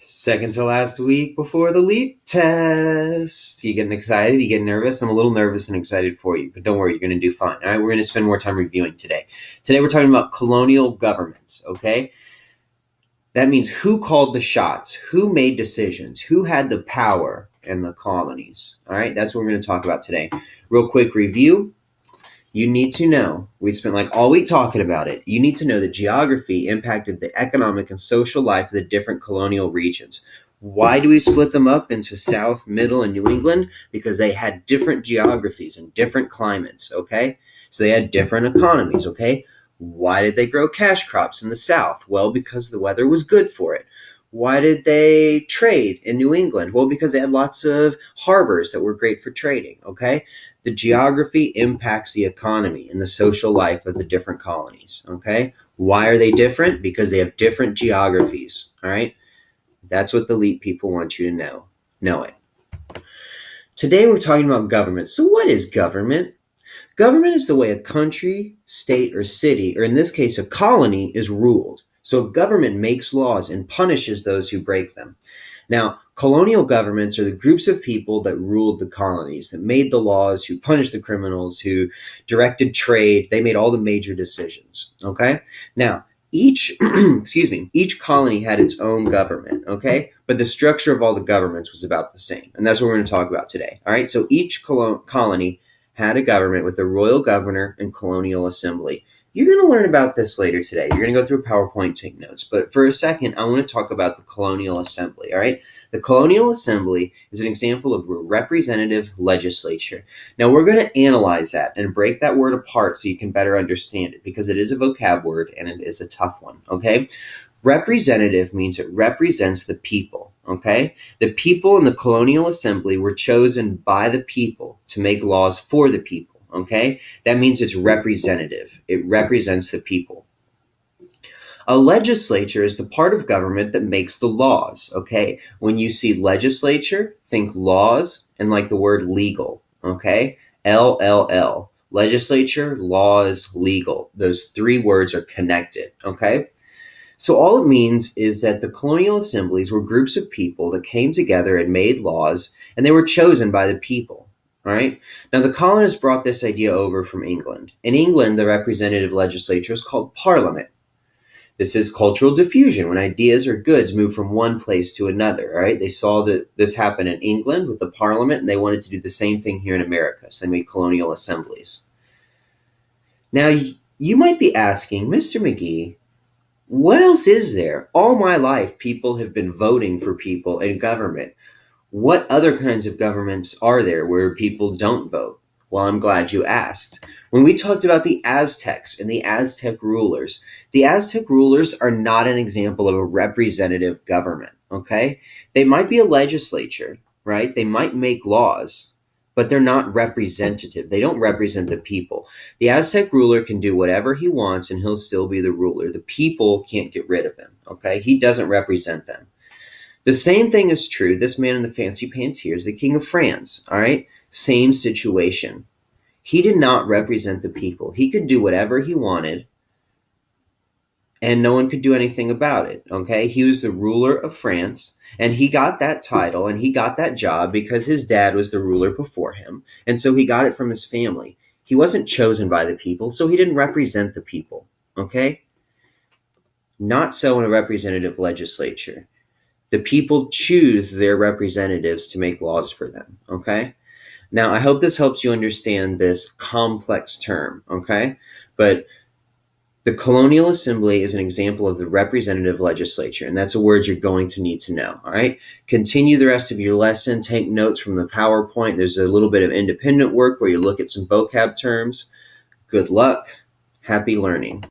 Second to last week before the LEAP test. You getting excited? You getting nervous? I'm a little nervous and excited for you, but don't worry, you're going to do fine. All right, we're going to spend more time reviewing today. Today we're talking about colonial governments, okay? That means who called the shots, who made decisions, who had the power in the colonies. All right, that's what we're going to talk about today. Real quick review. You need to know, we spent like all week talking about it. You need to know that geography impacted the economic and social life of the different colonial regions. Why do we split them up into South, Middle, and New England? Because they had different geographies and different climates, okay? So they had different economies, okay? Why did they grow cash crops in the South? Well, because the weather was good for it. Why did they trade in New England? Well, because they had lots of harbors that were great for trading, okay? The geography impacts the economy and the social life of the different colonies, okay? Why are they different? Because they have different geographies, all right? That's what the elite people want you to know. Know it. Today we're talking about government. So what is government? Government is the way a country, state, or city, or in this case a colony, is ruled. So government makes laws and punishes those who break them. Now, colonial governments are the groups of people that ruled the colonies, that made the laws, who punished the criminals, who directed trade. They made all the major decisions, okay? Now, each each colony had its own government, okay? But the structure of all the governments was about the same. And that's what we're going to talk about today, all right? So each colony had a government with a royal governor and colonial assembly. You're going to learn about this later today. You're going to go through a PowerPoint, take notes. But for a second, I want to talk about the colonial assembly, all right? The colonial assembly is an example of a representative legislature. Now, we're going to analyze that and break that word apart so you can better understand it, because it is a vocab word and it is a tough one, okay? Representative means it represents the people, okay? The people in the colonial assembly were chosen by the people to make laws for the people. Okay, that means it's representative. It represents the people. A legislature is the part of government that makes the laws. Okay, when you see legislature, think laws and like the word legal. Okay, LLL. Legislature, laws, legal. Those three words are connected. Okay. So all it means is that the colonial assemblies were groups of people that came together and made laws, and they were chosen by the people. All right. Now, the colonists brought this idea over from England. In England, the representative legislature is called Parliament. This is cultural diffusion, when ideas or goods move from one place to another. All right. They saw that this happen in England with the Parliament, and they wanted to do the same thing here in America. So they made colonial assemblies. Now, you might be asking, Mr. McGee, what else is there? All my life, people have been voting for people in government. What other kinds of governments are there where people don't vote? Well, I'm glad you asked. When we talked about the Aztecs and the Aztec rulers are not an example of a representative government, okay? They might be a legislature, right? They might make laws, but they're not representative. They don't represent the people. The Aztec ruler can do whatever he wants and he'll still be the ruler. The people can't get rid of him, okay? He doesn't represent them. The same thing is true. This man in the fancy pants here is the King of France, all right? Same situation. He did not represent the people. He could do whatever he wanted, and no one could do anything about it, okay? He was the ruler of France, and he got that title, and he got that job because his dad was the ruler before him, and so he got it from his family. He wasn't chosen by the people, so he didn't represent the people, okay? Not so in a representative legislature. The people choose their representatives to make laws for them, okay? Now, I hope this helps you understand this complex term, okay? But the colonial assembly is an example of the representative legislature, and that's a word you're going to need to know, all right? Continue the rest of your lesson. Take notes from the PowerPoint. There's a little bit of independent work where you look at some vocab terms. Good luck. Happy learning.